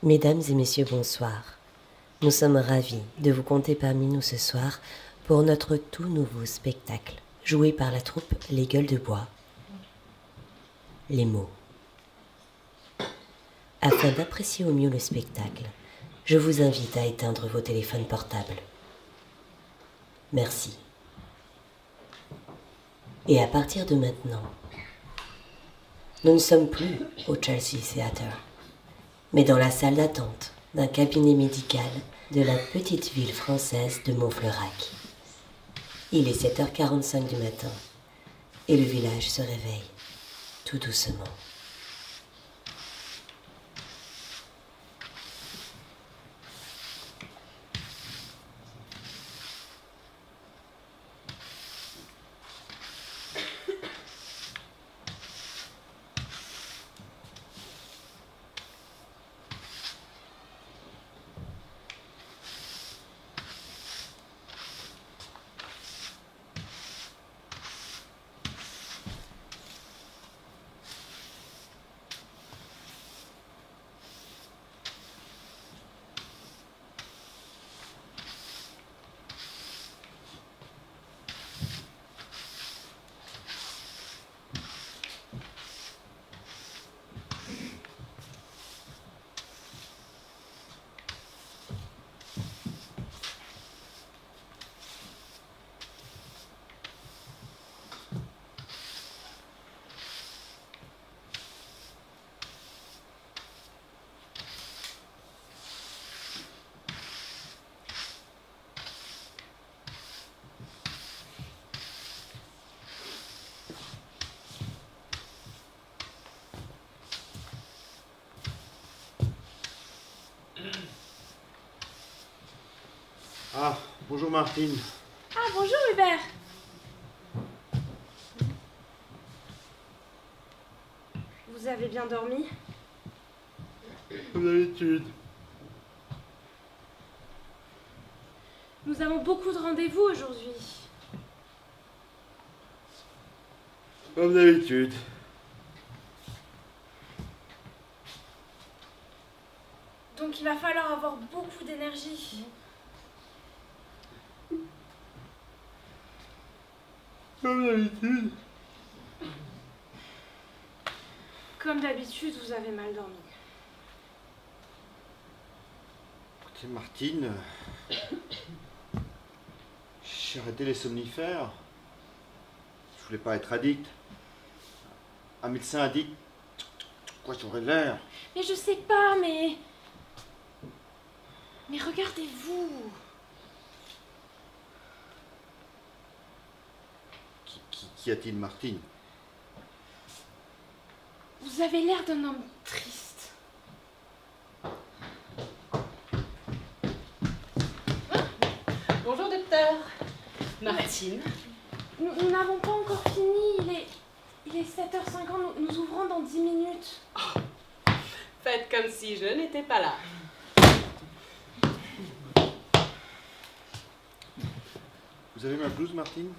Mesdames et messieurs, bonsoir. Nous sommes ravis de vous compter parmi nous ce soir pour notre tout nouveau spectacle, joué par la troupe Les Gueules de Bois. Les mots. Afin d'apprécier au mieux le spectacle, je vous invite à éteindre vos téléphones portables. Merci. Et à partir de maintenant, nous ne sommes plus au Chelsea Theatre, mais dans la salle d'attente d'un cabinet médical de la petite ville française de Montfleurac. Il est 7h45 du matin et le village se réveille tout doucement. Ah, bonjour Martine. Ah, bonjour Hubert. Vous avez bien dormi? Comme d'habitude. Nous avons beaucoup de rendez-vous aujourd'hui. Comme d'habitude. Donc il va falloir avoir beaucoup d'énergie. Comme d'habitude. Comme d'habitude, vous avez mal dormi. Écoutez Martine, j'ai arrêté les somnifères. Je voulais pas être addict. Un médecin a dit quoi j'aurais l'air. Mais je sais pas, mais regardez-vous. Qu'y a-t-il Martine? Vous avez l'air d'un homme triste. Bonjour docteur. Martine. Nous n'avons pas encore fini. Il est 7h50. Nous ouvrons dans 10 minutes. Faites comme si je n'étais pas là. Vous avez ma blouse Martine?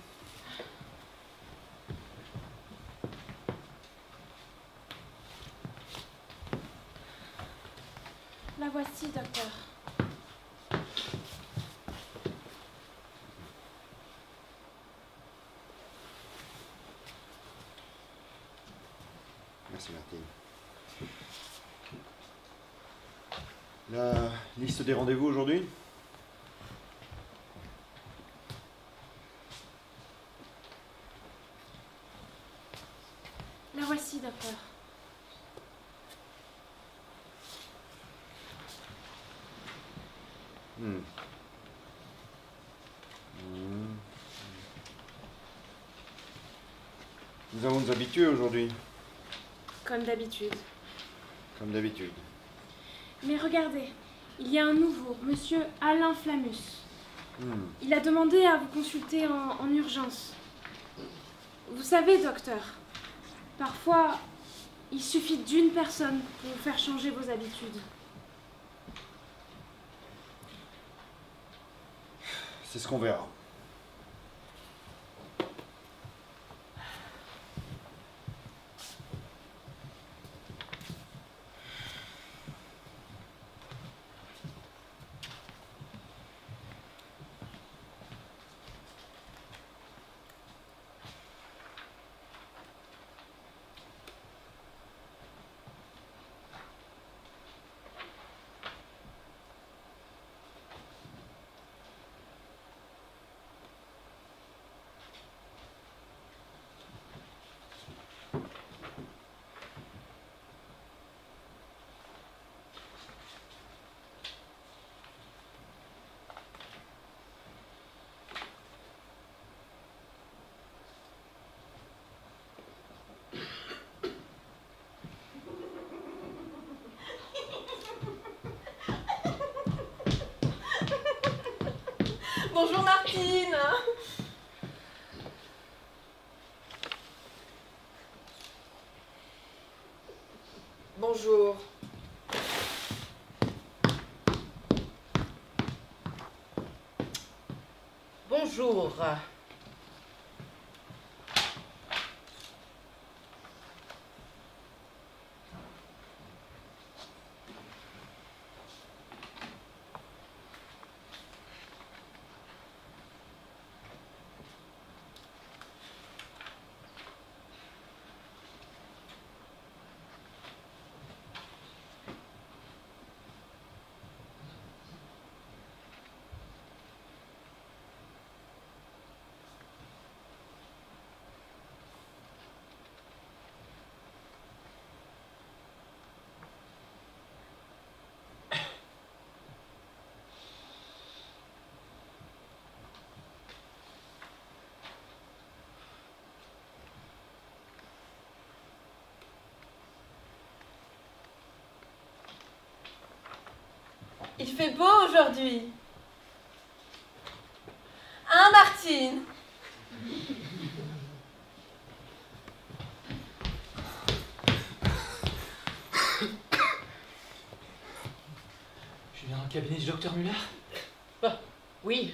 La voici, docteur. Merci Martine. La liste des rendez-vous aujourd'hui? La voici, docteur. Nous avons nous habituer aujourd'hui. Comme d'habitude. Comme d'habitude. Mais regardez, il y a un nouveau, monsieur Alain Flammus. Il a demandé à vous consulter en urgence. Vous savez, docteur, parfois, il suffit d'une personne pour vous faire changer vos habitudes. C'est ce qu'on verra. Bonjour Martine. Bonjour. Bonjour. Il fait beau aujourd'hui. Hein, Martine? Je viens dans le cabinet du docteur Muller. Bah, oui.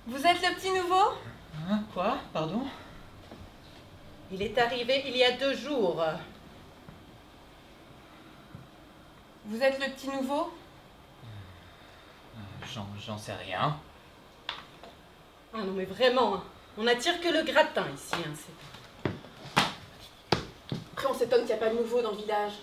Vous êtes le petit nouveau? Hein? Quoi? Pardon? Il est arrivé il y a 2 jours. Vous êtes le petit nouveau? J'en sais rien. Ah non mais vraiment, hein. On n'attire que le gratin ici. Hein, Après, on s'étonne qu'il n'y a pas de nouveau dans le village.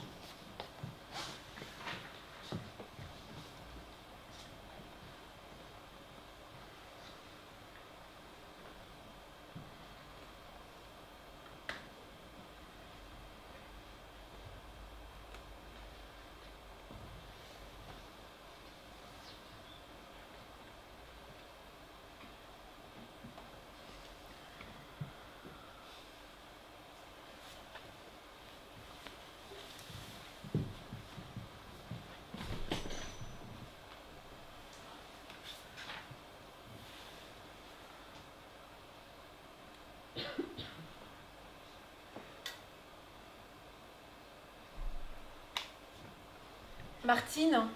Martine,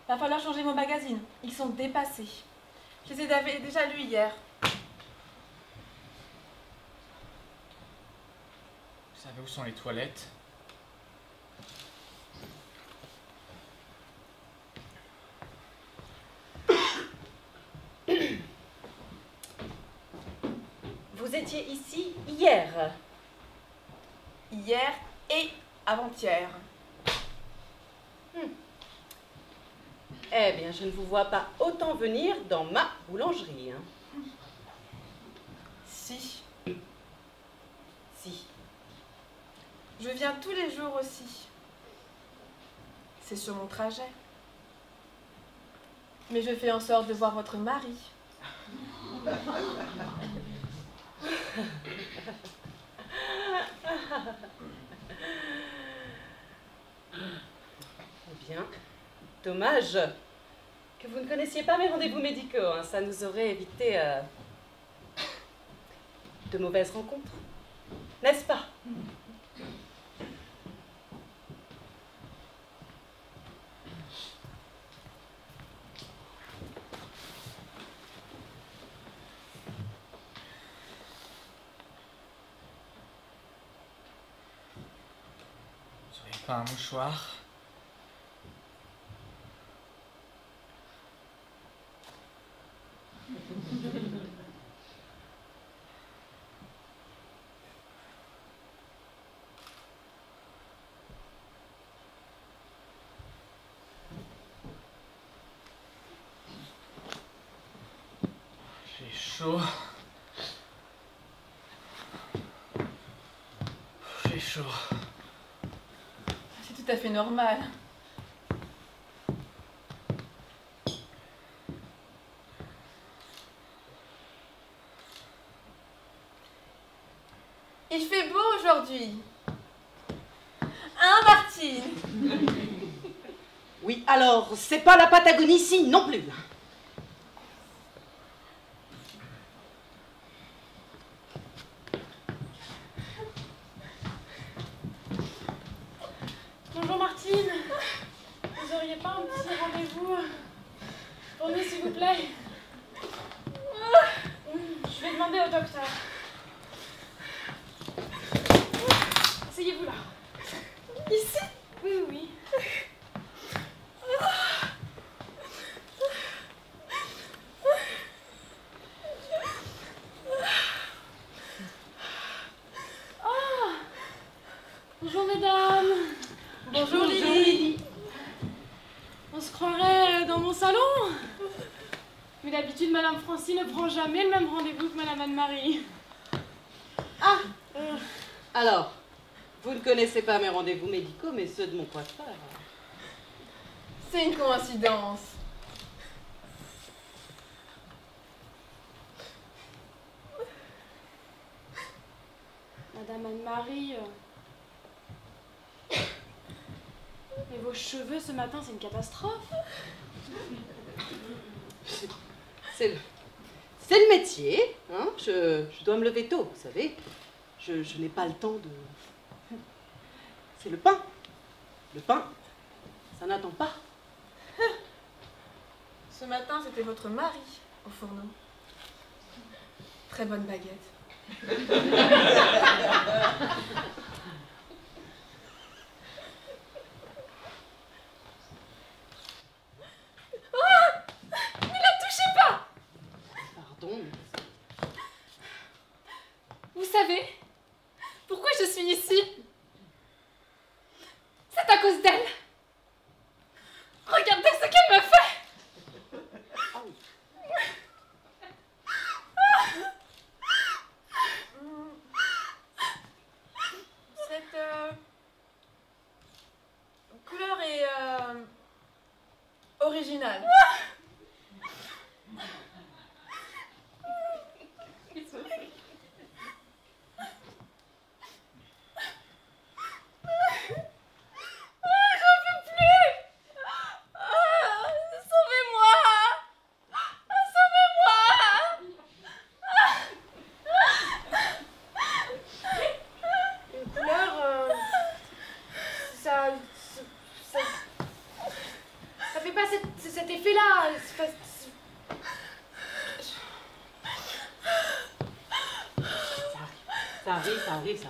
va falloir changer vos magazines. Ils sont dépassés. Je les avais déjà lus hier. Vous savez où sont les toilettes? Vous étiez ici hier. Hier et avant-hier. Eh bien, je ne vous vois pas autant venir dans ma boulangerie. Hein. Si. Si. Je viens tous les jours aussi. C'est sur mon trajet. Mais je fais en sorte de voir votre mari. Eh bien, dommage que vous ne connaissiez pas mes rendez-vous médicaux. Hein. Ça nous aurait évité de mauvaises rencontres. N'est-ce pas? Pas un mouchoir. J'ai chaud. J'ai chaud. C'est tout à fait normal. Il fait beau aujourd'hui. Hein, Martine? Oui, alors, c'est pas la Patagonie ici non plus. Bonjour Martine. Vous auriez pas un petit rendez-vous pour nous, s'il vous plaît? Je vais demander au docteur. Asseyez-vous là. Ici? Oui, oui, oui. Ah! Bonjour mesdames. Bonjour Lily. On se croirait dans mon salon. Mais d'habitude, Madame Francie ne prend jamais le même rendez-vous que Madame Anne-Marie. Ah alors, vous ne connaissez pas mes rendez-vous médicaux, mais ceux de mon coiffeur. C'est une coïncidence. Madame Anne-Marie... Mais vos cheveux ce matin, c'est une catastrophe. C'est le métier, hein. Je dois me lever tôt, vous savez. Je n'ai pas le temps de... C'est le pain. Le pain, ça n'attend pas. Ce matin, c'était votre mari au fourneau. Très bonne baguette. Pardon. Vous savez pourquoi je suis ici? C'est à cause d'elle. Regardez ce qu'elle me fait. Cette couleur est originale. Ça fait pas cet effet-là. Ça arrive.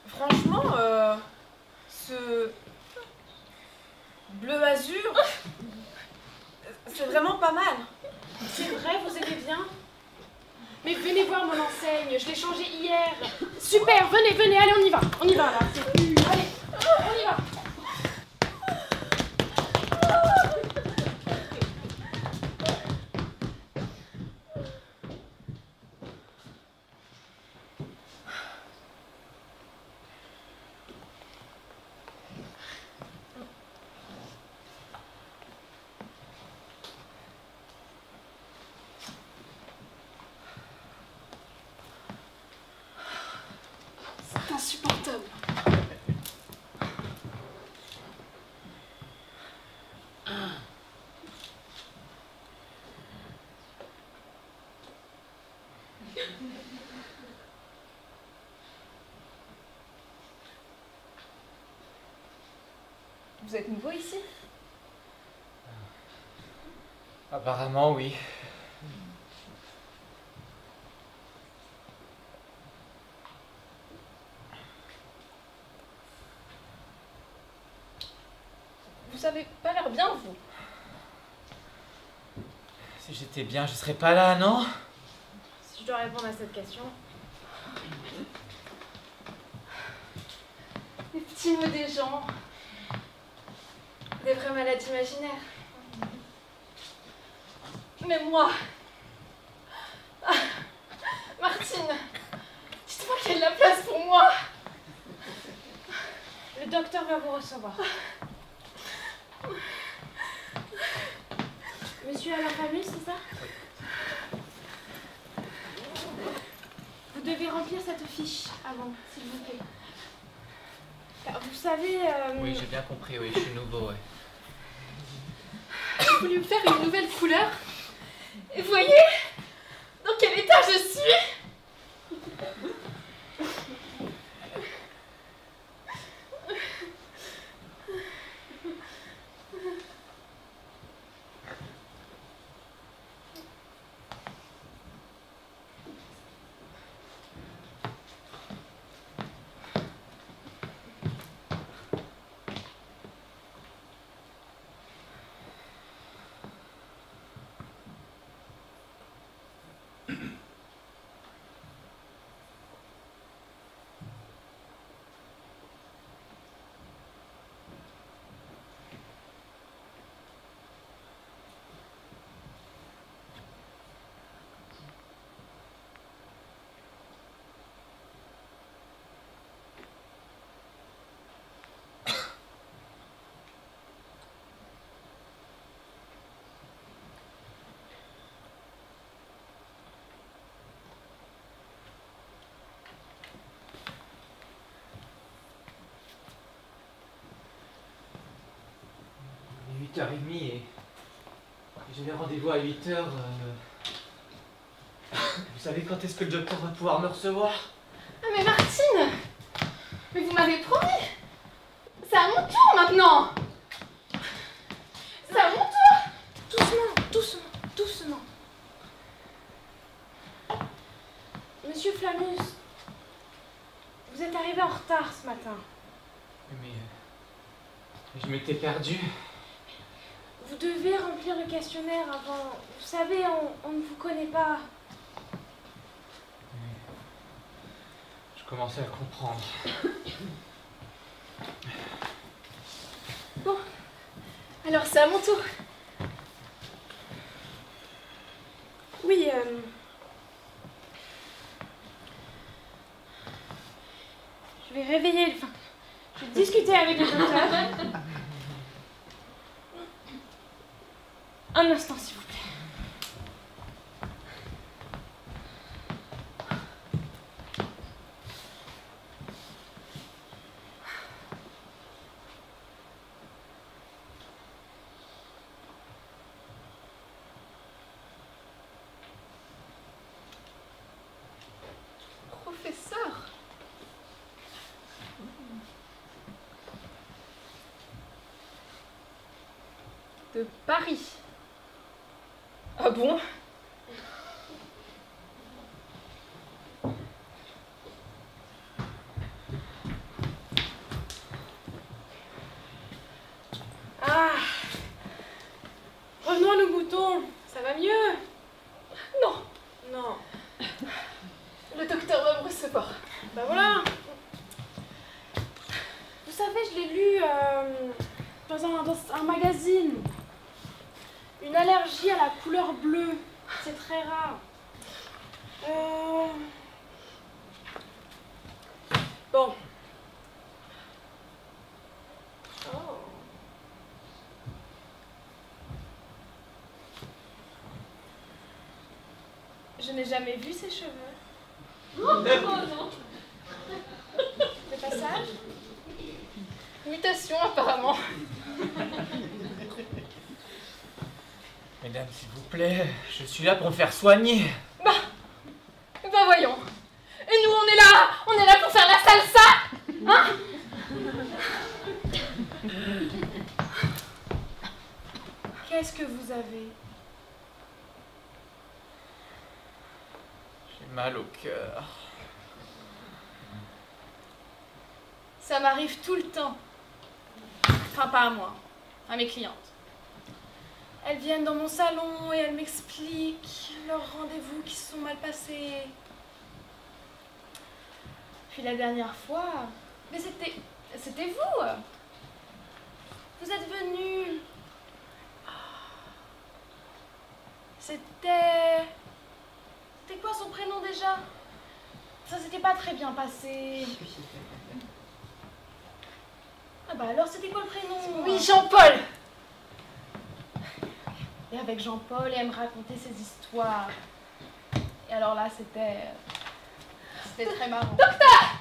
Franchement, ce bleu azur, c'est vraiment pas mal. C'est vrai, vous aimez bien? Mais venez voir mon enseigne, je l'ai changée hier. Super, venez, allez, on y va là. Allez, on y va. C'est insupportable. Vous êtes nouveau ici? Apparemment, oui. Vous avez pas l'air bien, vous. Si j'étais bien, je serais pas là, non? Si je dois répondre à cette question. Les petits mots des gens. Des vraies maladies imaginaires. Mais moi... Ah, Martine, dites-moi qu'il y a de la place pour moi. Le docteur va vous recevoir. Monsieur Alain Flamus, c'est ça? Vous devez remplir cette fiche avant, s'il vous plaît. Car vous savez... Oui, j'ai bien compris, oui, je suis nouveau, ouais. J'ai voulu me faire une nouvelle couleur. Et vous voyez dans quel état je suis? Il est 8h30 et j'ai rendez-vous à 8h. Vous savez quand est-ce que le docteur va pouvoir me recevoir? Ah mais Martine! Mais vous m'avez promis! C'est à mon tour maintenant! C'est à mon tour! Doucement, doucement, doucement. Monsieur Flamus, vous êtes arrivé en retard ce matin. Mais je m'étais perdu. Vous devez remplir le questionnaire avant. Vous savez, on ne vous connaît pas. Je commençais à comprendre. Bon, alors c'est à mon tour. Oui, je vais réveiller, enfin, je vais discuter avec le docteur. Un instant, s'il vous plaît. Professeur. De Paris. Ah bon? Ah! Revenons à nos moutons. Ça va mieux? Non, non. Le docteur va me recevoir. Ben voilà. Vous savez, je l'ai lu dans un magazine. Une allergie à la couleur bleue. C'est très rare. Bon. Oh. Je n'ai jamais vu ces cheveux. Oh non. Le passage? Mutation apparemment. Mesdames, s'il vous plaît, je suis là pour me faire soigner. Bah voyons. Et nous on est là pour faire la salsa, hein? Qu'est-ce que vous avez? J'ai mal au cœur. Ça m'arrive tout le temps. Enfin, pas à moi, à mes clientes. Elles viennent dans mon salon et elles m'expliquent leurs rendez-vous qui se sont mal passés. Puis la dernière fois... Mais c'était vous. Vous êtes venu. C'était quoi son prénom déjà? Ça s'était pas très bien passé. Ah bah alors c'était quoi le prénom? Oui, Jean-Paul. Et avec Jean-Paul, elle me racontait ses histoires. Et alors là, c'était très marrant. Docteur!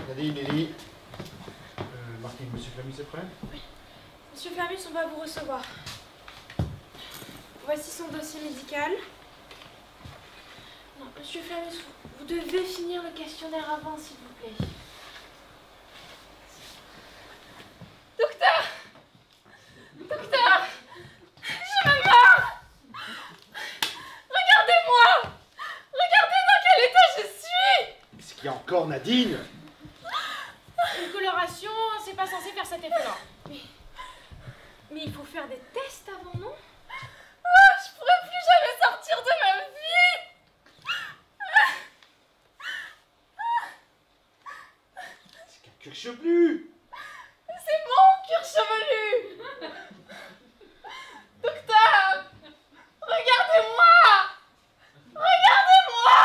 Nadine, Nelly. Martine, monsieur Flamus est prêt? Oui. Monsieur Flamus, on va vous recevoir. Voici son dossier médical. Non, monsieur Flamus, vous devez finir le questionnaire avant, s'il vous plaît. Docteur! Docteur! Je me meurs! Regardez-moi! Regardez dans quel état je suis! Qu'est-ce qu'il y a encore, Nadine? Une coloration, c'est pas censé faire cet effet-là. Mais il faut faire des tests avant, non? Oh, je pourrais plus jamais sortir de ma vie! C'est qu'un cuir chevelu! C'est mon cuir chevelu! Docteur! Regardez-moi! Regardez-moi!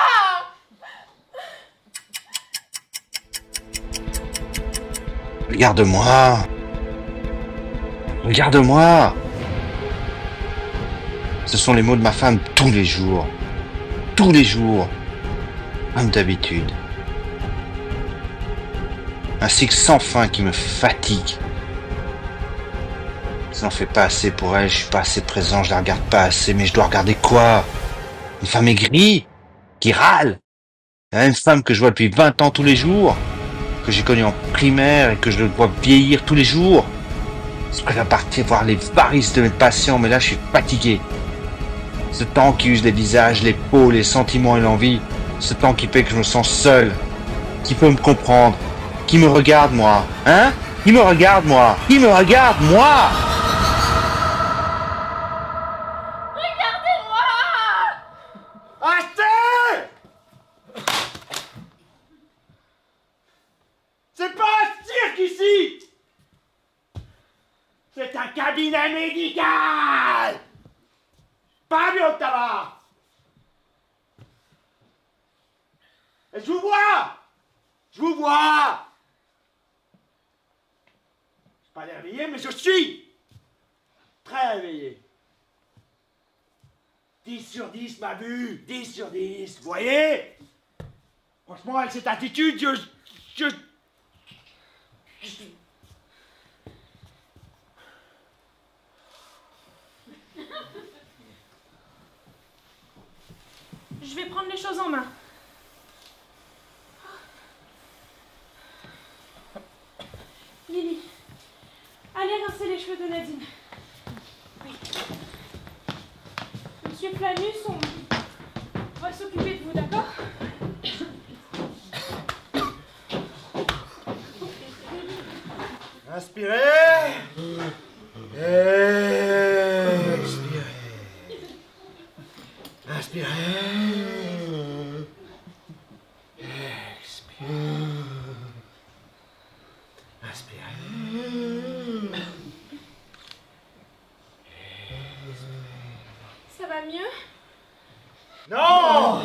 Regarde-moi. Regarde-moi. Ce sont les mots de ma femme tous les jours. Tous les jours. Comme d'habitude. Un cycle sans fin qui me fatigue. Ça n'en fait pas assez pour elle, je suis pas assez présent, je la regarde pas assez, mais je dois regarder quoi? Une femme aigrie? Qui râle? La même femme que je vois depuis 20 ans tous les jours? Que j'ai connue en primaire et que je vois vieillir tous les jours? Je préfère partir voir les varices de mes patients, mais là je suis fatigué. Ce temps qui use les visages, les peaux, les sentiments et l'envie, ce temps qui fait que je me sens seul. Qui peut me comprendre? Qui me regarde moi? Hein? Qui me regarde moi? Qui me regarde moi? Regardez-moi! Assez! C'est pas un cirque ici! C'est un cabinet médical! Pas bien de tabac! Et je vous vois! Je vous vois! Je suis pas réveillé, mais je suis très réveillé. 10 sur 10 m'a vu, 10 sur 10, vous voyez? Franchement, avec cette attitude, Je vais prendre les choses en main. Lily, allez rincer les cheveux de Nadine. Oui. Monsieur Flamus, on va s'occuper de vous, d'accord? inspirez. Expirez. Inspirez. Expirez. Inspirez. Ça va mieux? Non!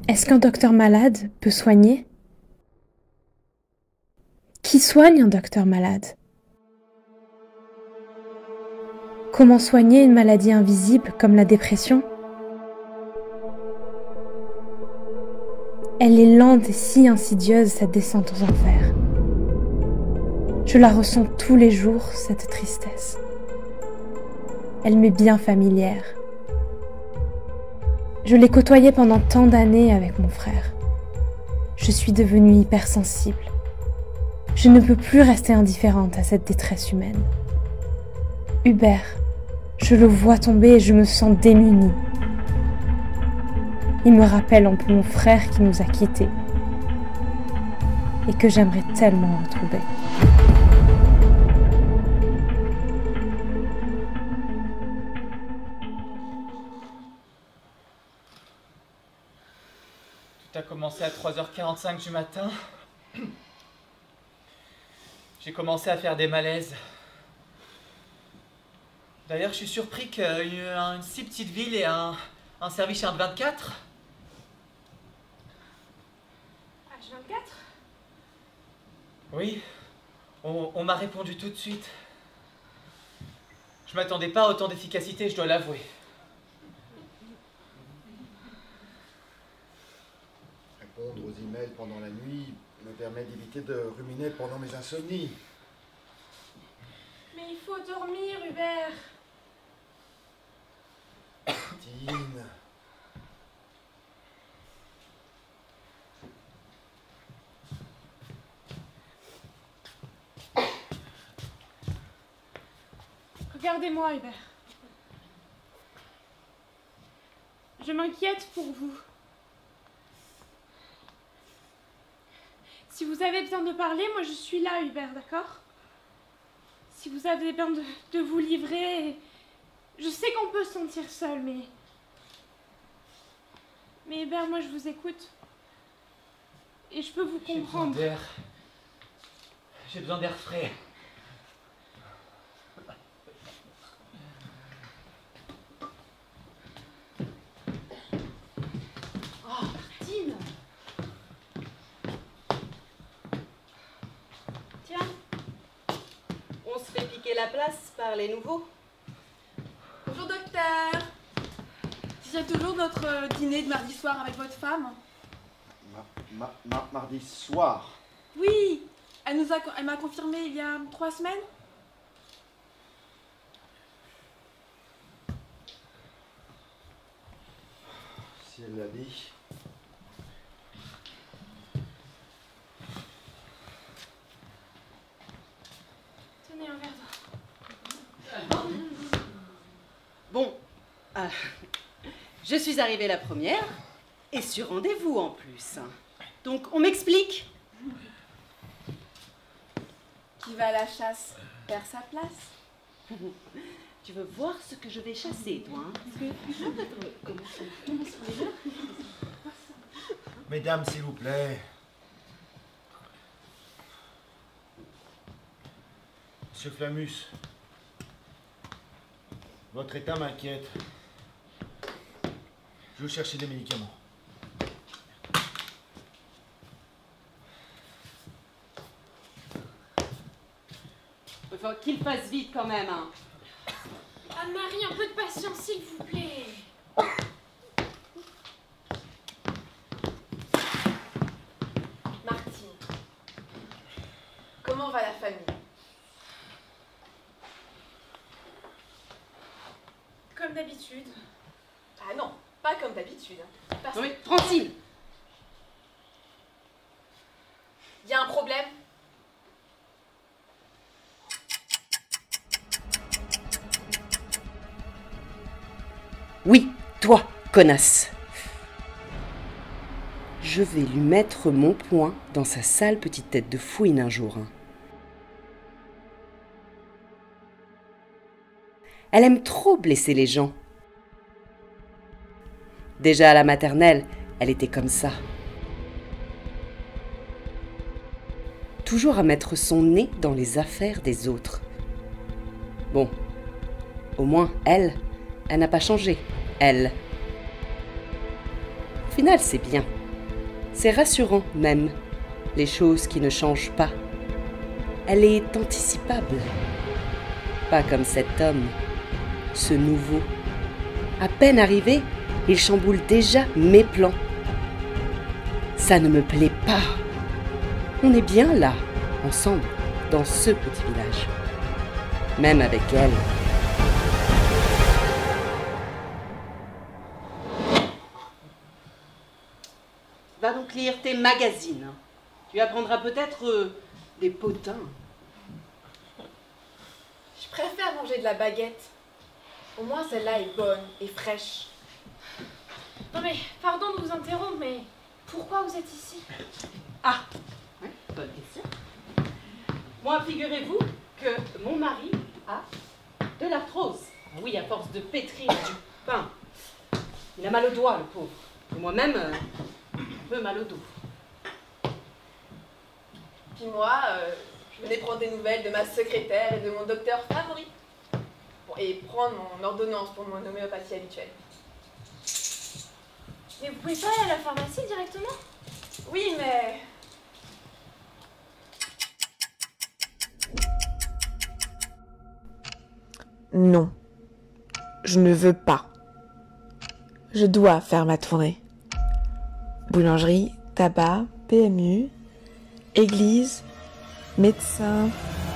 Est-ce qu'un docteur malade peut soigner? Qui soigne un docteur malade? Comment soigner une maladie invisible comme la dépression? Elle est lente et si insidieuse, cette descente aux enfers. Je la ressens tous les jours, cette tristesse. Elle m'est bien familière. Je l'ai côtoyée pendant tant d'années avec mon frère. Je suis devenue hypersensible. Je ne peux plus rester indifférente à cette détresse humaine. Hubert, je le vois tomber et je me sens démunie. Il me rappelle un peu mon frère qui nous a quittés et que j'aimerais tellement retrouver. Tout a commencé à 3h45 du matin. J'ai commencé à faire des malaises. D'ailleurs, je suis surpris qu'une si petite ville ait un service H24. H24? Oui, on m'a répondu tout de suite. Je m'attendais pas à autant d'efficacité, je dois l'avouer. Répondre aux emails pendant la nuit me permet d'éviter de ruminer pendant mes insomnies. Mais il faut dormir, Hubert. Martine. Regardez-moi, Hubert. Je m'inquiète pour vous. Si vous avez besoin de parler, moi je suis là, Hubert, d'accord? Si vous avez besoin de vous livrer, je sais qu'on peut se sentir seul, mais Hubert, moi je vous écoute. Et je peux vous comprendre. J'ai besoin d'air frais. Oh, Martine! Tiens, on se fait piquer la place par les nouveaux. Bonjour docteur. C'est toujours notre dîner de mardi soir avec votre femme? Mardi soir. Oui, elle m'a confirmé il y a 3 semaines. Si elle l'a dit. Tenez un verre d'eau. Bon, je suis arrivée la première et sur rendez-vous en plus. Donc on m'explique. Qui va à la chasse perd sa place. Tu veux voir ce que je vais chasser, toi, hein? Mesdames, s'il vous plaît. Monsieur Flamus, votre état m'inquiète. Je veux chercher des médicaments. Il faut qu'il fasse vite quand même, hein. Anne-Marie, un peu de patience, s'il vous plaît. Martine, comment va la famille? Comme d'habitude. Ah non, pas comme d'habitude. Parce Oui, Francine! qu'il y a un problème. Oui, toi, connasse. Je vais lui mettre mon poing dans sa sale petite tête de fouine un jour. Hein. Elle aime trop blesser les gens. Déjà à la maternelle, elle était comme ça. Toujours à mettre son nez dans les affaires des autres. Bon, au moins, elle n'a pas changé. Elle. Au final, c'est bien. C'est rassurant même, les choses qui ne changent pas. Elle est anticipable. Pas comme cet homme, ce nouveau. À peine arrivé, il chamboule déjà mes plans. Ça ne me plaît pas. On est bien là, ensemble, dans ce petit village. Même avec elle. Va donc lire tes magazines. Tu apprendras peut-être des potins. Je préfère manger de la baguette. Au moins celle-là est bonne et fraîche. Non mais, pardon de vous interrompre, mais pourquoi vous êtes ici? Ah, ouais, bonne question. Moi, figurez-vous que mon mari a de l'arthrose. Oui, à force de pétrir du pain. Il a mal au doigt, le pauvre. Et moi-même, un peu mal au dos. Puis moi, je venais prendre des nouvelles de ma secrétaire et de mon docteur favori. Bon, et prendre mon ordonnance pour mon homéopathie habituelle. Mais vous pouvez pas aller à la pharmacie directement? Oui, mais... Non, je ne veux pas. Je dois faire ma tournée. Boulangerie, tabac, PMU, église, médecin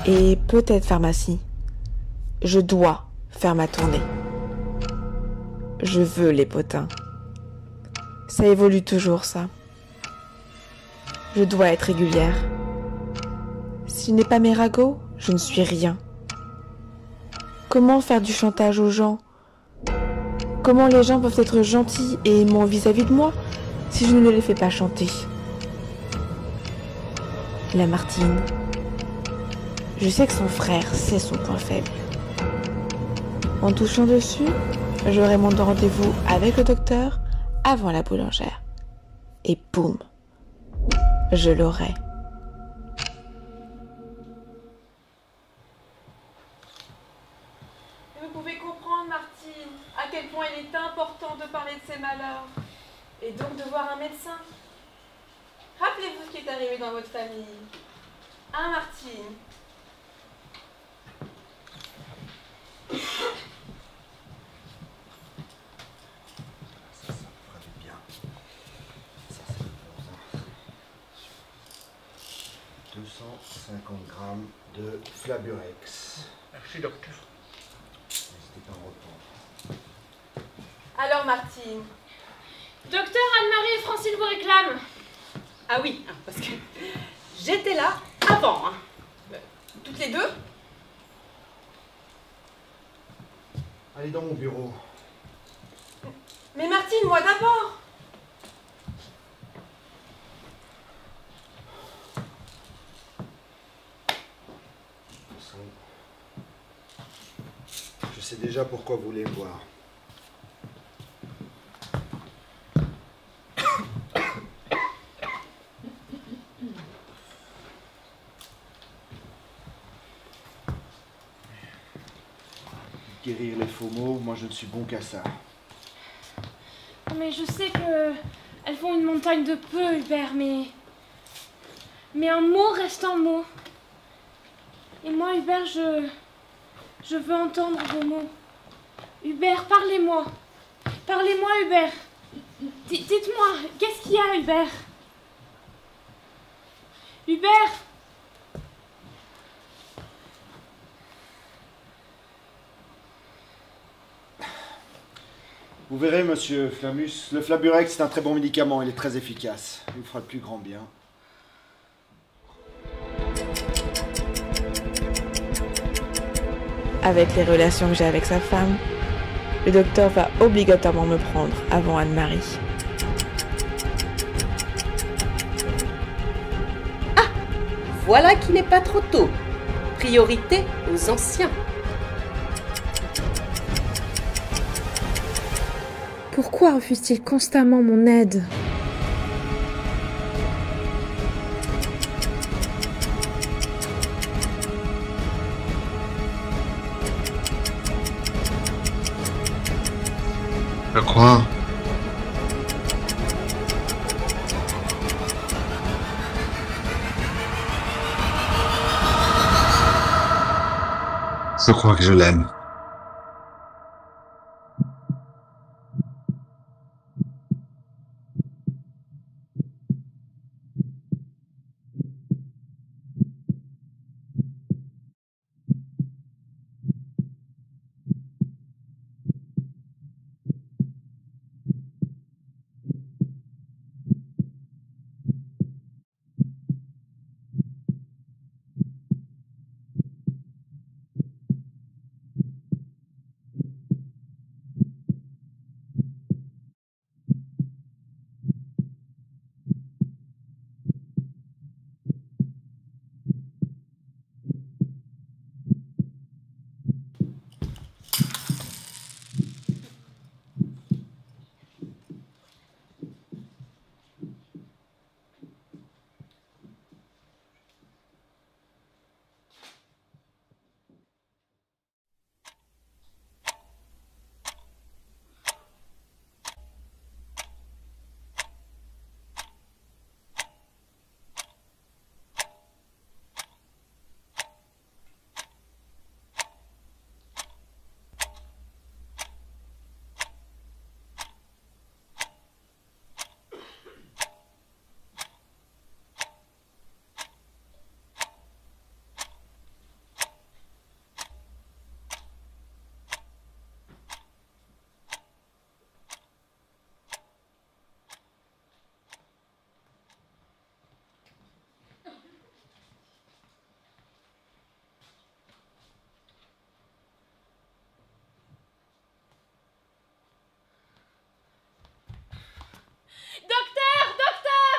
et peut-être pharmacie. Je dois faire ma tournée. Je veux les potins. Ça évolue toujours, ça. Je dois être régulière. Si je n'ai pas mes ragots, je ne suis rien. Comment faire du chantage aux gens? Comment les gens peuvent être gentils et aimants vis-à-vis de moi si je ne les fais pas chanter? La Martine. Je sais que son frère, c'est son point faible. En touchant dessus, j'aurai mon rendez-vous avec le docteur avant la boulangère. Et boum, je l'aurai. Vous pouvez comprendre, Martine, à quel point il est important de parler de ses malheurs. Et donc de voir un médecin. Rappelez-vous ce qui est arrivé dans votre famille. Hein, Martine? Ça ferait du bien. Ça, c'est bon, ça. 250 grammes de Flaburex. Merci, docteur. N'hésitez pas à me reprendre. Alors, Martine? Docteur, Anne-Marie et Francine vous réclament. Ah oui, parce que j'étais là avant. Toutes les deux? Allez dans mon bureau. Mais Martine, moi d'abord! Je sais déjà pourquoi vous voulez me voir. Guérir les faux mots, moi je ne suis bon qu'à ça. Mais je sais que elles font une montagne de peu, Hubert, mais un mot reste un mot. Et moi, Hubert, je veux entendre vos mots. Hubert, parlez-moi. Parlez-moi, Hubert. Dites-moi, qu'est-ce qu'il y a, Hubert? Hubert! Vous verrez, monsieur Flamus, le Flaburex est un très bon médicament, il est très efficace. Il vous fera le plus grand bien. Avec les relations que j'ai avec sa femme, le docteur va obligatoirement me prendre avant Anne-Marie. Ah, voilà qui n'est pas trop tôt. Priorité aux anciens. Pourquoi refuse-t-il constamment mon aide? Je crois. Je crois que je l'aime. Docteur! Docteur!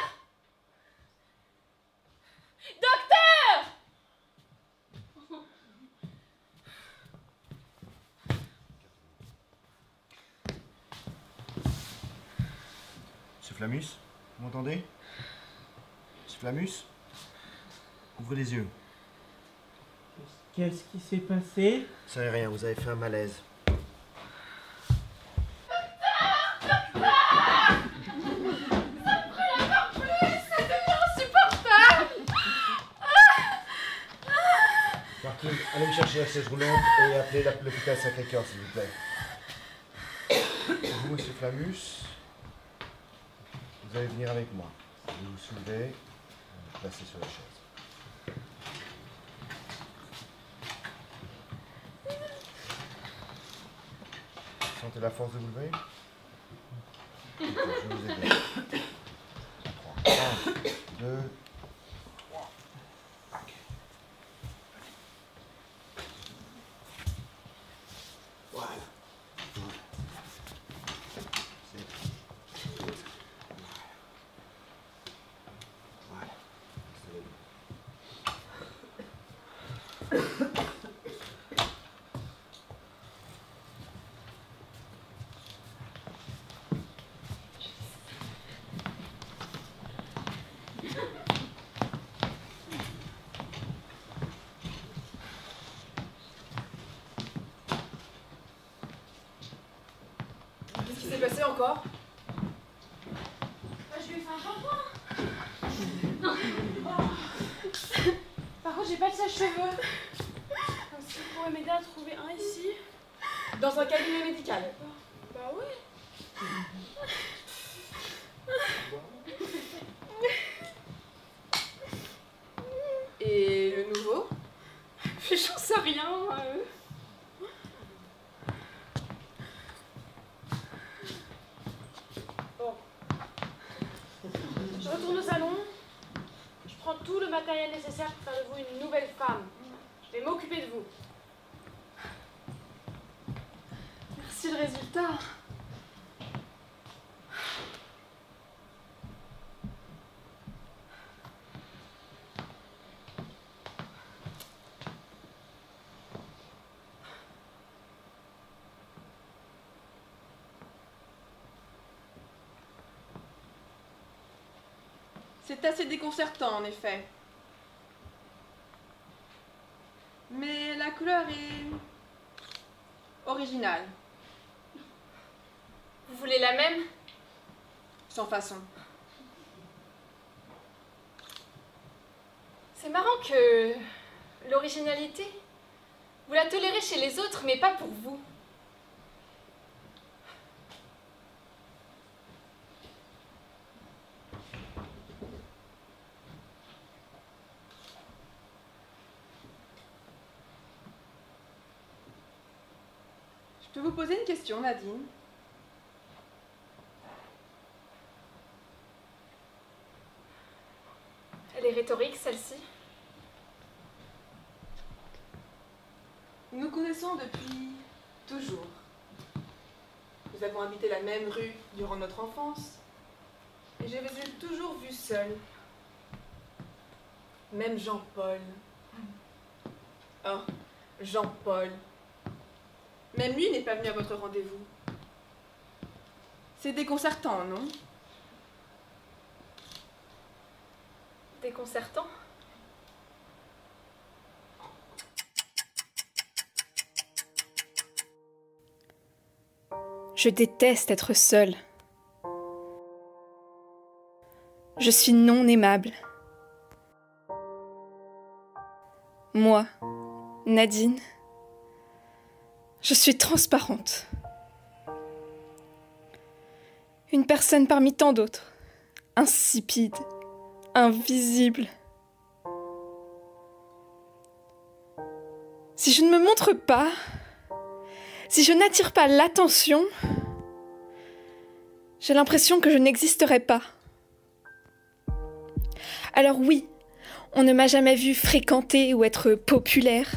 Docteur! Monsieur Flamus, vous m'entendez? Monsieur Flamus? Ouvrez les yeux. Qu'est-ce qui s'est passé? Ça n'est rien, vous avez fait un malaise. Martine, allez me chercher la chaise roulante et appelez l'hôpital Sacré-Cœur, s'il vous plaît. Vous, monsieur Flamus, vous allez venir avec moi. Vous vous soulevez, vous vous placez sur la chaise. Vous sentez la force de vous lever? Je vais vous aider. 3, 1, 2, 3. Ok. Voilà. Qu'est-ce qui s'est passé encore? Bah, je lui ai fait un shampoing. Par contre, j'ai pas de sèche-cheveux. Est-ce que vous pourrez m'aider à trouver un ici? Dans un cabinet médical. Bah oui. Et le nouveau? J'en sais rien. Bon. Je retourne au salon. Je prends tout le matériel nécessaire pour faire de vous une nouvelle femme. Je vais m'occuper de vous. Merci le résultat. C'est assez déconcertant en effet. Mais la couleur est originale, Vous voulez la même? sans façon. C'est marrant que l'originalité Vous la tolérez chez les autres, mais pas pour vous. Je peux vous poser une question, Nadine? Elle est rhétorique, celle-ci. Nous nous connaissons depuis toujours. Nous avons habité la même rue durant notre enfance. Et je vous ai toujours vu seul. Même Jean-Paul. Oh, Jean-Paul. Même lui n'est pas venu à votre rendez-vous. C'est déconcertant, non? Déconcertant. Je déteste être seule. Je suis non aimable. Moi, Nadine, je suis transparente. Une personne parmi tant d'autres, insipide, invisible. Si je ne me montre pas, si je n'attire pas l'attention, j'ai l'impression que je n'existerai pas. Alors oui, on ne m'a jamais vue fréquenter ou être populaire.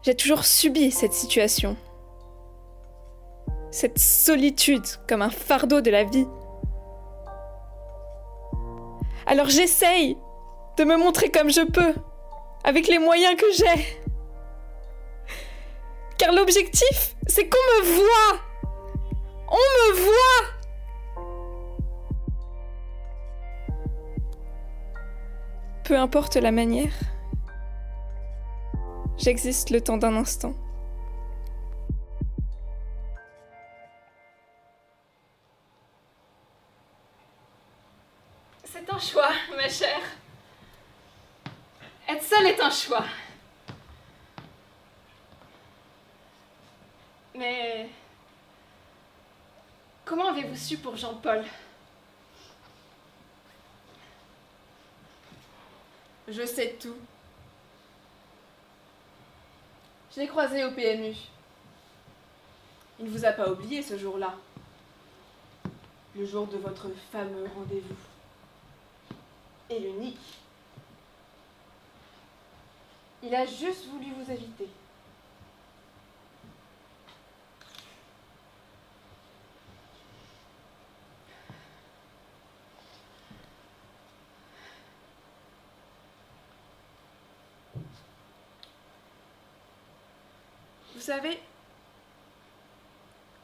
J'ai toujours subi cette situation. Cette solitude comme un fardeau de la vie. Alors j'essaye de me montrer comme je peux, avec les moyens que j'ai. Car l'objectif, c'est qu'on me voie. On me voit. Peu importe la manière, j'existe le temps d'un instant. C'est un choix, ma chère. Être seule est un choix. Mais comment avez-vous su pour Jean-Paul? Je sais tout. Je l'ai croisé au PMU. Il ne vous a pas oublié ce jour-là. Le jour de votre fameux rendez-vous. Et l'unique. Il a juste voulu vous éviter. Vous savez,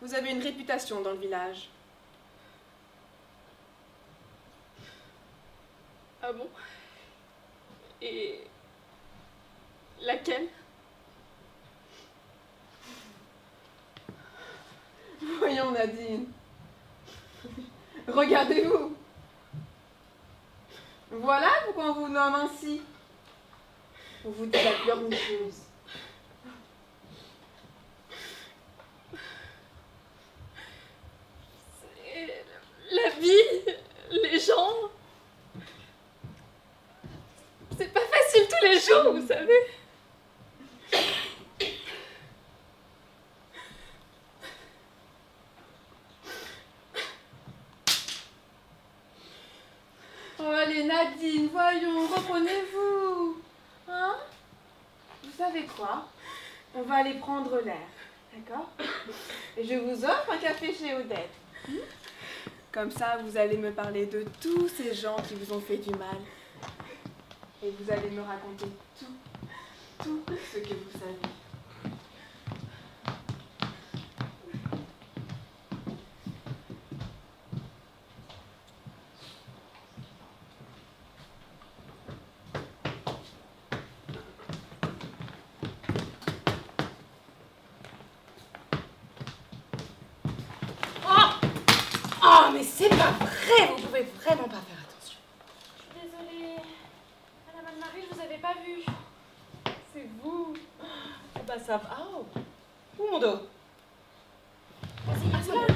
vous avez une réputation dans le village. Ah bon? Et laquelle? Voyons, Nadine. Regardez-vous. Voilà pourquoi on vous nomme ainsi. On vous dit la pleure une chose. La vie, les gens. C'est pas facile tous les jours, vous savez. Oh, allez, Nadine, voyons, reprenez-vous. Hein? Vous savez quoi? On va aller prendre l'air, d'accord? Et je vous offre un café chez Odette. Comme ça, vous allez me parler de tous ces gens qui vous ont fait du mal. Et vous allez me raconter tout ce que vous savez. Oh, mais c'est pas vrai! Vous pouvez vraiment pas faire attention. Je suis désolée. Madame Anne-Marie, je vous avais pas vue. C'est vous. bah ça va. Oh. Où mon dos? Vas-y, Ah, ça va.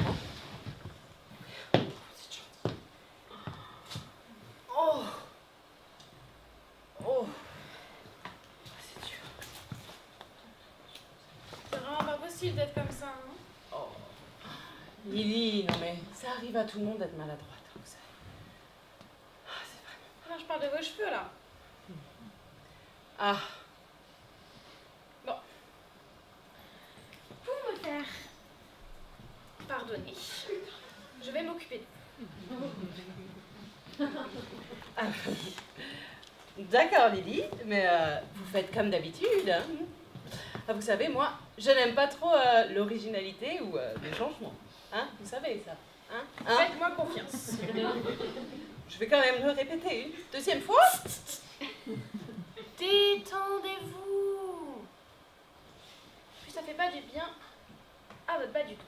Oh. Oh. C'est dur. C'est vraiment pas possible d'être comme ça, hein. Oh. Lily, non mais ça arrive à tout le monde d'être maladroite, vous savez. Ah, c'est vraiment... Non, je parle de vos cheveux, là. Ah. Bon. Pour me faire pardonner, je vais m'occuper de vous. Ah. D'accord, Lily, mais vous faites comme d'habitude. Hein. Ah, vous savez, moi, je n'aime pas trop l'originalité ou le changement. Hein, vous savez ça. Hein, hein? Faites-moi confiance. Je vais quand même le répéter une deuxième fois. Détendez-vous. Puis ça fait pas du bien à votre bas du tout.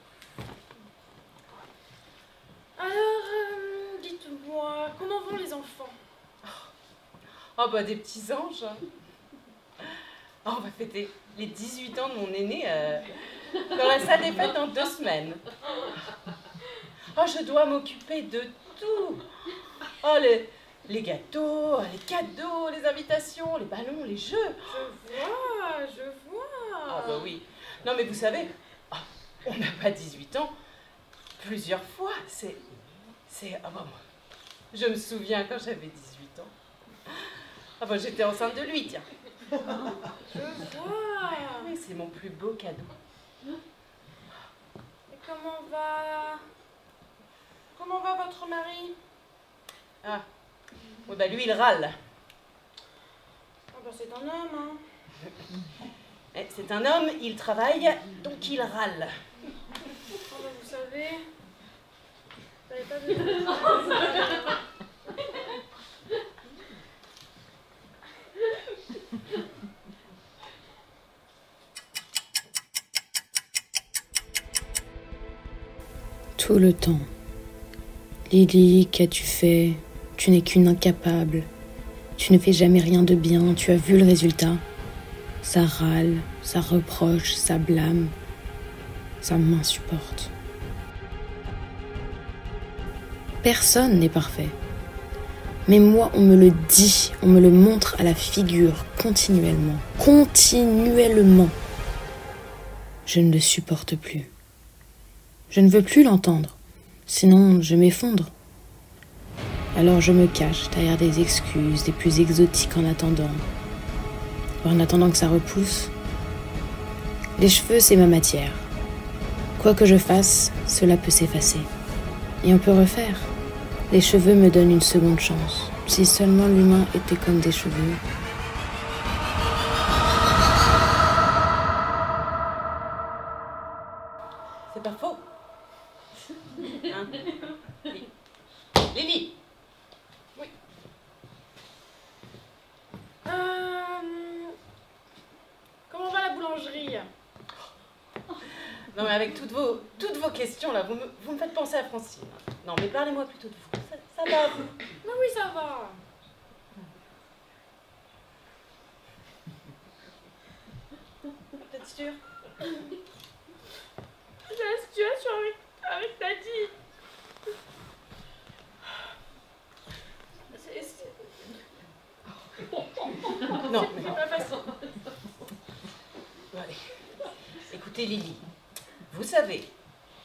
Alors, dites-moi, comment vont les enfants? Oh bah des petits anges. Oh, on va fêter les 18 ans de mon aîné dans la salle des fêtes dans 2 semaines. Oh, je dois m'occuper de tout. Oh, les gâteaux, les cadeaux, les invitations, les ballons, les jeux. Je vois. Ah bah oui. Non mais vous savez, oh, on n'a pas 18 ans plusieurs fois. C'est... Ah bah, je me souviens quand j'avais 18 ans. Ah bah j'étais enceinte de lui, tiens. Je vois. Oui, c'est mon plus beau cadeau. Et comment va votre mari? Ah, oh bah lui il râle. Ah bah c'est un homme, hein. C'est un homme, il travaille, donc il râle. Oh bah vous savez, vous n'avez pas besoin de... Tout le temps. Lily, qu'as-tu fait? Tu n'es qu'une incapable. Tu ne fais jamais rien de bien, tu as vu le résultat. Ça râle, ça reproche, ça blâme. Ça m'insupporte. Personne n'est parfait. Mais moi, on me le dit, on me le montre à la figure continuellement. Continuellement. Je ne le supporte plus. Je ne veux plus l'entendre, sinon je m'effondre. Alors je me cache derrière des excuses, des plus exotiques en attendant que ça repousse. Les cheveux, c'est ma matière. Quoi que je fasse, cela peut s'effacer. Et on peut refaire. Les cheveux me donnent une seconde chance. Si seulement l'humain était comme des cheveux. C'est pas faux. Hein? Lily. Oui. Comment va la boulangerie? Non mais avec toutes vos questions là, vous me faites penser à Francine. Non mais parlez-moi plutôt de vous. Ça va vous? Mais oui, ça va. T'es sûre? J'ai la situation avec Nadine. Non, mais... C'est pas facile. Bon, allez. Écoutez Lily, vous savez,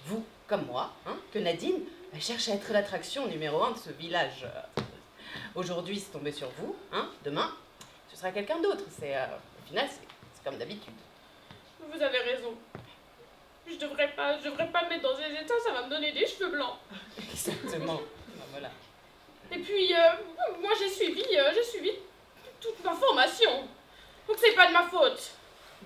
vous comme moi, hein, que Nadine elle cherche à être l'attraction numéro 1 de ce village. Aujourd'hui c'est tombé sur vous, hein, demain ce sera quelqu'un d'autre. Au final c'est comme d'habitude. Vous avez raison. Je devrais pas me mettre dans ces états, ça va me donner des cheveux blancs. Exactement. Ben, voilà. Et puis, moi j'ai suivi toute ma formation. Donc c'est pas de ma faute.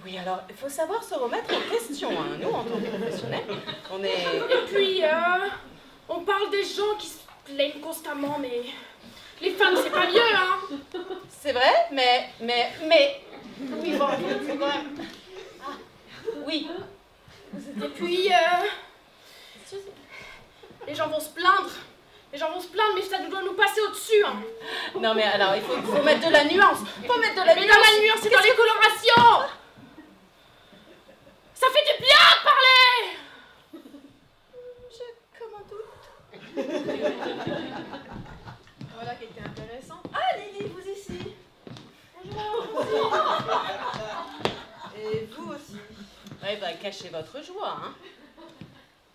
Oui, alors, il faut savoir se remettre en question, hein. Nous, en tant que professionnels, on est... Et puis, on parle des gens qui se plaignent constamment, mais les femmes, c'est pas mieux, hein. C'est vrai, mais... Oui, bon, c'est quand même... Ah, oui. Et puis, les gens vont se plaindre. Les gens vont se plaindre, mais ça doit nous passer au-dessus, hein. Non, mais alors, il faut mettre de la nuance. Mais dans la nuance, c'est dans les colorations. Ça fait du bien de parler! J'ai comme un doute. Voilà quelqu'un intéressant. Ah, Lily, vous ici. Bonjour. Et vous aussi. Eh ben, cachez votre joie, hein.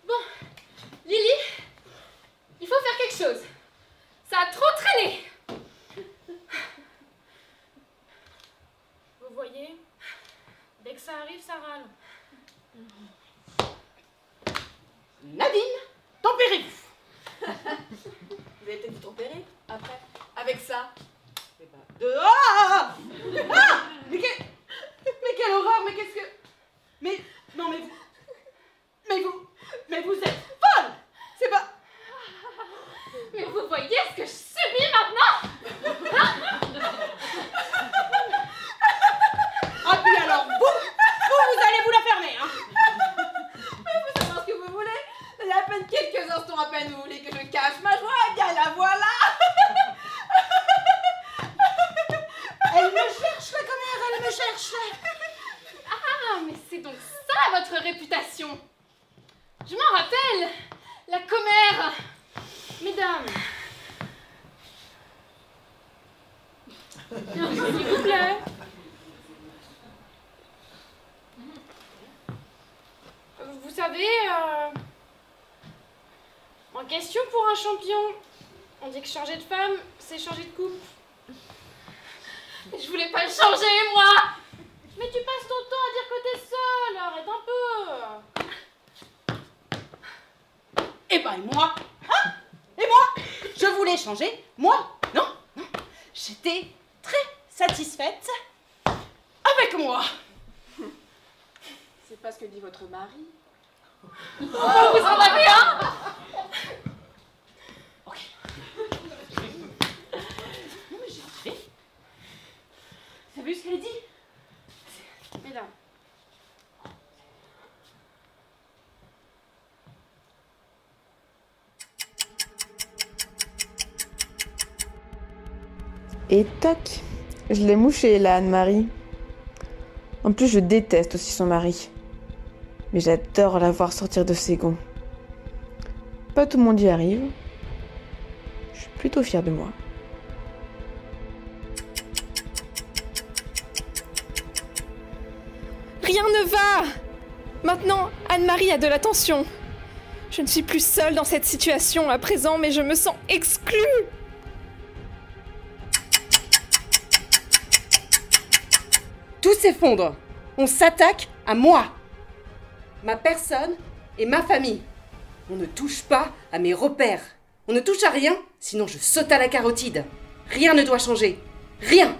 Bon, Lily, il faut faire quelque chose. Ça a trop traîné. Vous voyez, dès que ça arrive, ça râle. Nadine, tempérez-vous. Vous allez peut-être vous tempérer après. Avec ça. Eh ben, dehors. Ah, mais quelle horreur, mais qu'est-ce que... Mais, non, mais vous êtes folle. C'est pas... Mais vous voyez ce que je subis maintenant? Ah, puis alors, vous allez vous la fermer, hein. Vous savez ce que vous voulez. Il y a à peine quelques instants à peine, vous voulez que je cache ma joie? Eh bien, la voilà. Elle me cherche, la commère, elle me cherche. Ah, mais c'est donc ça votre réputation. Je m'en rappelle, la commère. Mesdames. S'il vous plaît. Vous savez, en question pour un champion, on dit que changer de femme, c'est changer de couple. Je voulais pas le changer, moi. Mais tu passes ton temps à dire que t'es seule, arrête un peu. Eh ben, et moi, hein? Et moi, je voulais changer. Moi, non. J'étais très satisfaite avec moi. C'est pas ce que dit votre mari. Oh, vous en avez un? Ok. Non, mais j'ai fait. T'as vu ce qu'elle dit? Mesdames. Et toc, je l'ai mouchée là, Anne-Marie. En plus, je déteste aussi son mari. Mais j'adore la voir sortir de ses gonds. Pas tout le monde y arrive. Je suis plutôt fière de moi. Rien ne va! Maintenant, Anne-Marie a de l'attention. Je ne suis plus seule dans cette situation à présent, mais je me sens exclue. Tout s'effondre. On s'attaque à moi. Ma personne et ma famille. On ne touche pas à mes repères. On ne touche à rien, sinon je saute à la carotide. Rien ne doit changer. Rien.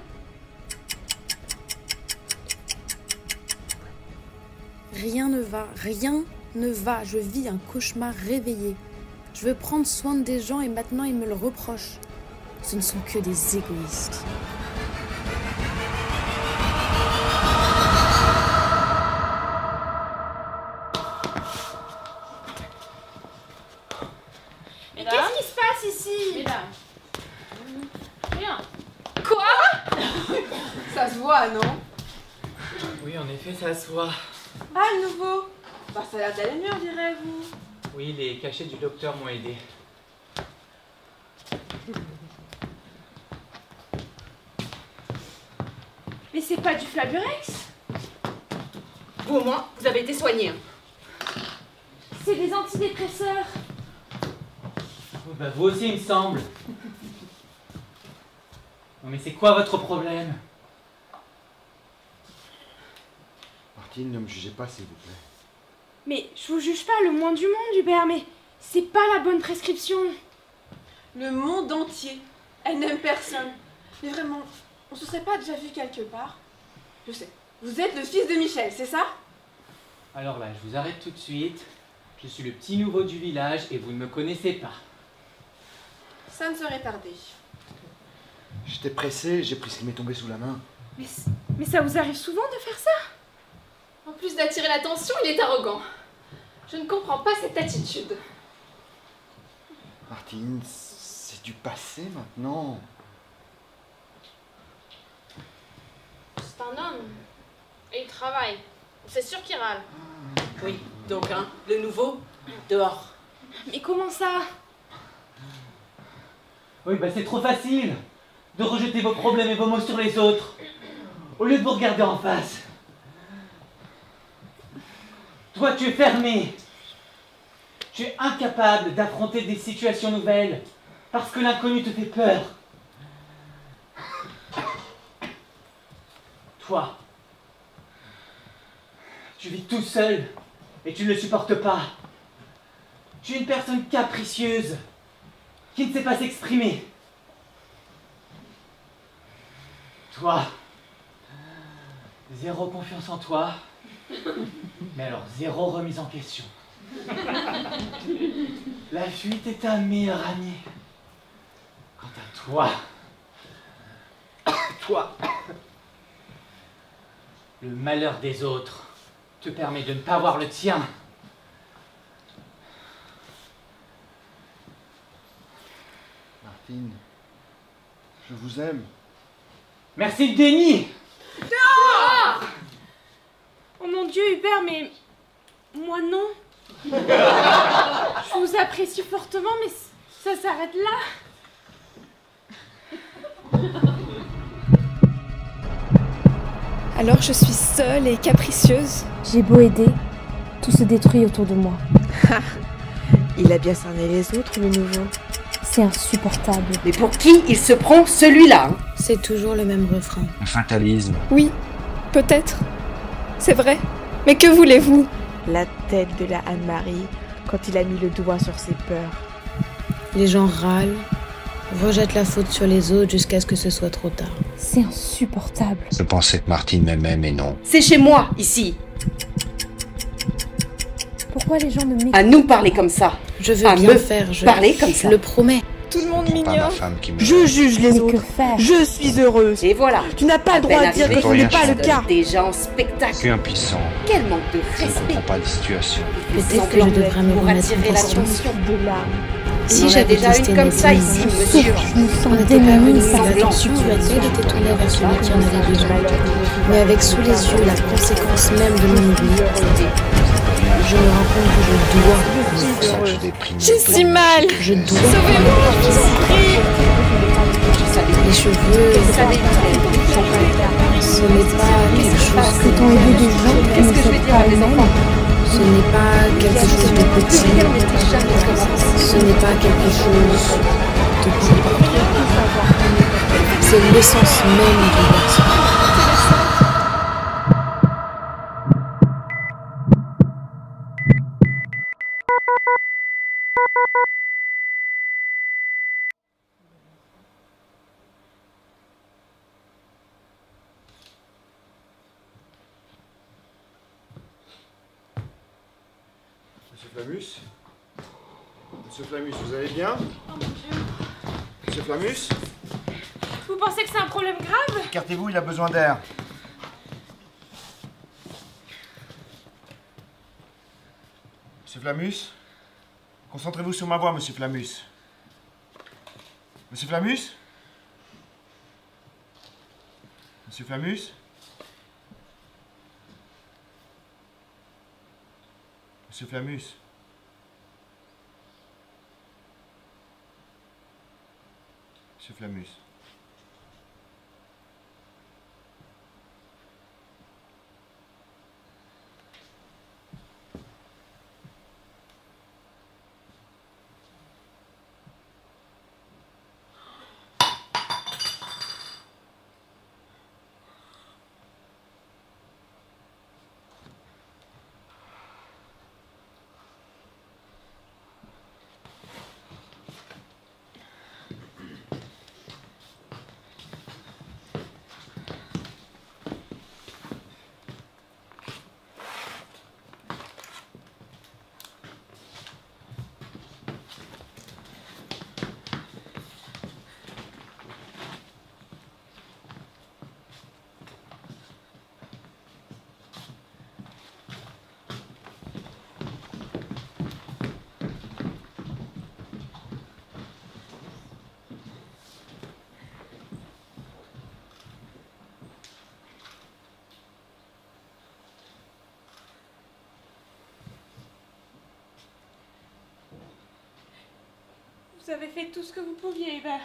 Rien ne va, rien ne va. Je vis un cauchemar réveillé. Je veux prendre soin des gens et maintenant ils me le reprochent. Ce ne sont que des égoïstes. Mais qu'est-ce qui se passe ici? Mesdames. Rien. Quoi? Ça se voit, non? Oui, en effet, ça se voit. Ah, le nouveau. Bah, ça a l'air d'aller mieux, on dirait, vous. Oui, les cachets du docteur m'ont aidé. Mais c'est pas du Flaburex? Vous au moins, vous avez été soignés. C'est des antidépresseurs. Oh, bah, vous aussi, il me semble. Non, mais c'est quoi votre problème? Martine, ne me jugez pas, s'il vous plaît. Mais je vous juge pas le moins du monde, Hubert, mais c'est pas la bonne prescription. Le monde entier. Elle n'aime personne. Mais vraiment, on se serait pas déjà vu quelque part? Je sais. Vous êtes le fils de Michel, c'est ça? Alors là, je vous arrête tout de suite. Je suis le petit nouveau du village et vous ne me connaissez pas. Ça ne serait tardé. J'étais pressé, j'ai pris ce qui m'est tombé sous la main. Mais ça vous arrive souvent de faire ça? En plus d'attirer l'attention, il est arrogant. Je ne comprends pas cette attitude. Martine, c'est du passé maintenant. C'est un homme. Et il travaille. C'est sûr qu'il râle. Oui, donc, hein, le nouveau, dehors. Mais comment ça? Oui, bah c'est trop facile de rejeter vos problèmes et vos maux sur les autres, au lieu de vous regarder en face. Toi, tu es fermé. Tu es incapable d'affronter des situations nouvelles, parce que l'inconnu te fait peur. Toi, tu vis tout seul et tu ne le supportes pas. Tu es une personne capricieuse qui ne sait pas s'exprimer. Toi, zéro confiance en toi, mais alors zéro remise en question. La fuite est ta meilleure amie. Quant à toi, le malheur des autres te permet de ne pas voir le tien. Martine, je vous aime. Merci le déni. Oh mon Dieu, Hubert, mais moi non. Je vous apprécie fortement, mais ça s'arrête là. Alors je suis seule et capricieuse. J'ai beau aider, tout se détruit autour de moi. Il a bien cerné les autres, le nouveau. C'est insupportable. Mais pour qui il se prend celui-là, hein? C'est toujours le même refrain. Le fatalisme. Oui, peut-être. C'est vrai. Mais que voulez-vous? La tête de la Anne-Marie quand il a mis le doigt sur ses peurs. Les gens râlent, rejettent la faute sur les autres jusqu'à ce que ce soit trop tard. C'est insupportable. Je pensais que Martine m'aimait, mais non. C'est chez moi, ici. Pourquoi les gens ne m'écoutent À nous parler comme ça. Je veux À bien me faire, parler comme je ça. le promets. Tout le monde Pas ma m'ignore. femme qui me... Je juge les Mais autres. que faire? Je suis heureuse. Et voilà. Tu n'as pas le droit de dire que ce n'est pas le cas. Déjà en Je spectacle. suis impuissant. Quel manque de Je ne respect. comprends pas les situations. Peut-être que je devrais me pour remettre en attirer question. l'attention. Des larmes. Si On en a j'avais déjà testé une comme ça médecine, ici, monsieur. Je me on sens n'était pas démunie venu face faire à cette l'attention, la tête situation. était tournée vers celui qui en avait besoin. Mais avec sous les yeux la conséquence même de mon oubli, je me rends compte que je dois. C'est pour ça que je déprime. J'ai si mal. Je dois. Sauvez-moi, je vous en prie. Les cheveux, ce n'est pas quelque chose que Peut-on aider des gens qui Qu'est-ce ne que je vais savent dire pas à mes eux-mêmes? enfants? ce n'est pas quelque chose de petit, ce n'est pas quelque chose de plus. C'est l'essence même du garçon. Monsieur Flamus? Monsieur Flamus, vous allez bien? Oh mon Dieu. Monsieur Flamus? Vous pensez que c'est un problème grave? Écartez-vous, il a besoin d'air. Monsieur Flamus? Concentrez-vous sur ma voix, monsieur Flamus. Monsieur Flamus? Monsieur Flamus? Monsieur Flamus? Monsieur Flamus? Vous avez fait tout ce que vous pouviez, Hubert.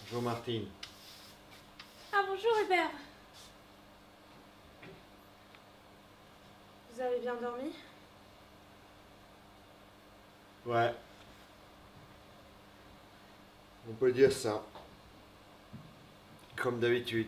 Bonjour Martine. Ah bonjour Hubert. Vous avez bien dormi? Ouais. On peut dire ça. Comme d'habitude.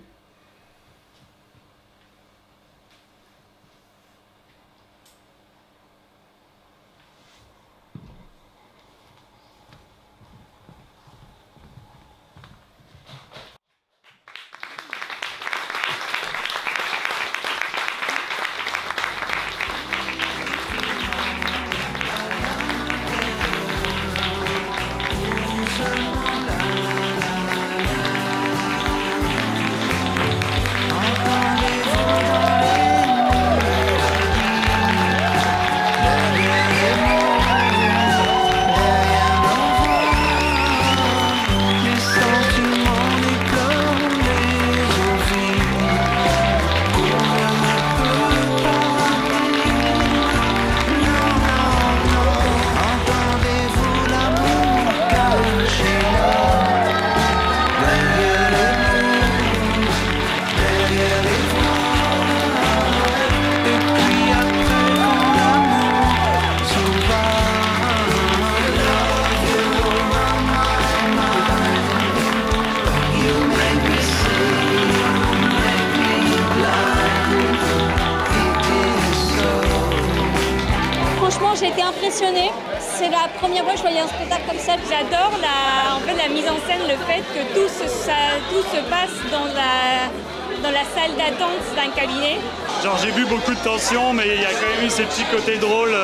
J'ai été impressionnée. C'est la première fois que je voyais un spectacle comme ça. J'adore la mise en scène, le fait que tout se passe dans la salle d'attente d'un cabinet. Genre j'ai vu beaucoup de tension, mais il y a quand même eu ces petits côtés drôles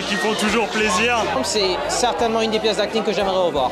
qui font toujours plaisir. C'est certainement une des pièces d'acting que j'aimerais revoir.